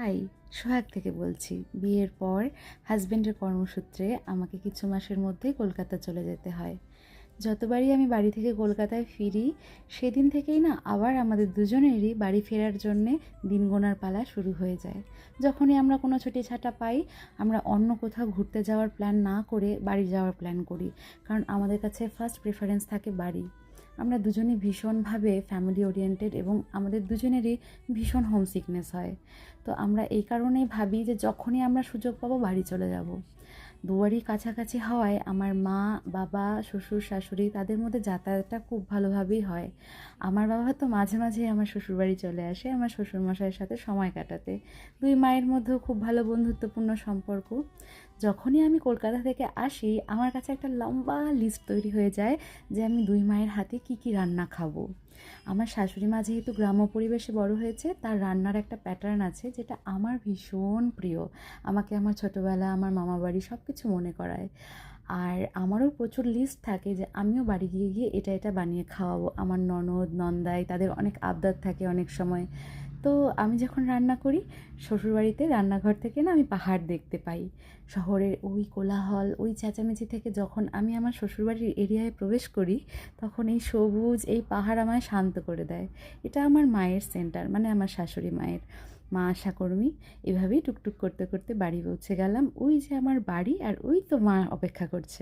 High, সোহাগ থেকে বলছি। বিয়ের পর হাজব্যান্ডের কর্মসূত্রে আমাকে কিছু মাসের মধ্যেই কলকাতা চলে যেতে হয়। যতবারই আমি বাড়ি থেকে কলকাতায় ফিরি, সেদিন থেকেই না আবার আমাদের দুজনেরই বাড়ি ফেরার জন্যে দিন গোনার পালা শুরু হয়ে যায়। যখনই আমরা কোনো ছুটি ছাটা পাই, আমরা অন্য কোথাও ঘুরতে যাওয়ার প্ল্যান না করে বাড়ি যাওয়ার প্ল্যান করি, কারণ আমাদের কাছে ফার্স্ট প্রেফারেন্স থাকে বাড়ি। আমরা দুজনেই ভীষণভাবে ফ্যামিলি ওরিয়েন্টেড এবং আমাদের দুজনেরই ভীষণ হোমসিকনেস হয়। তো আমরা এই কারণেই ভাবি যে যখনই আমরা সুযোগ পাবো বাড়ি চলে যাব। দুয়ারই কাছাকাছি হওয়ায় আমার মা, বাবা, শ্বশুর, শাশুড়ি তাদের মধ্যে যাতায়াতটা খুব ভালোভাবেই হয়। আমার বাবা তো মাঝে মাঝেই আমার শ্বশুরবাড়ি চলে আসে আমার শ্বশুরমশাইয়ের সাথে সময় কাটাতে। দুই মায়ের মধ্যেও খুব ভালো বন্ধুত্বপূর্ণ সম্পর্ক। যখনই আমি কলকাতা থেকে আসি, আমার কাছে একটা লম্বা লিস্ট তৈরি হয়ে যায় যে আমি দুই মায়ের হাতে কী কী রান্না খাবো। আমার শাশুড়ি মা যেহেতু গ্রাম্য পরিবেশে বড় হয়েছে, তার রান্নার একটা প্যাটার্ন আছে যেটা আমার ভীষণ প্রিয়। আমাকে আমার ছোটোবেলা, আমার মামাবাড়ি সব কিছু মনে করায়। আর আমারও প্রচুর লিস্ট থাকে যে আমিও বাড়ি গিয়ে গিয়ে এটা এটা বানিয়ে খাওয়াবো। আমার ননদ, নন্দাই তাদের অনেক আবদার থাকে অনেক সময়। তো আমি যখন রান্না করি, শ্বশুরবাড়িতে রান্নাঘর থেকে না আমি পাহাড় দেখতে পাই। শহরের ওই কোলাহল, ওই চেঁচামেচি থেকে যখন আমি আমার শ্বশুরবাড়ির এরিয়ায় প্রবেশ করি, তখন এই সবুজ, এই পাহাড় আমায় শান্ত করে দেয়। এটা আমার মায়ের সেন্টার, মানে আমার শাশুড়ি মায়ের। মা আশাকর্মী। এভাবেই টুকটুক করতে করতে বাড়ি পৌঁছে গেলাম। ওই যে আমার বাড়ি, আর ওই তো মা অপেক্ষা করছে।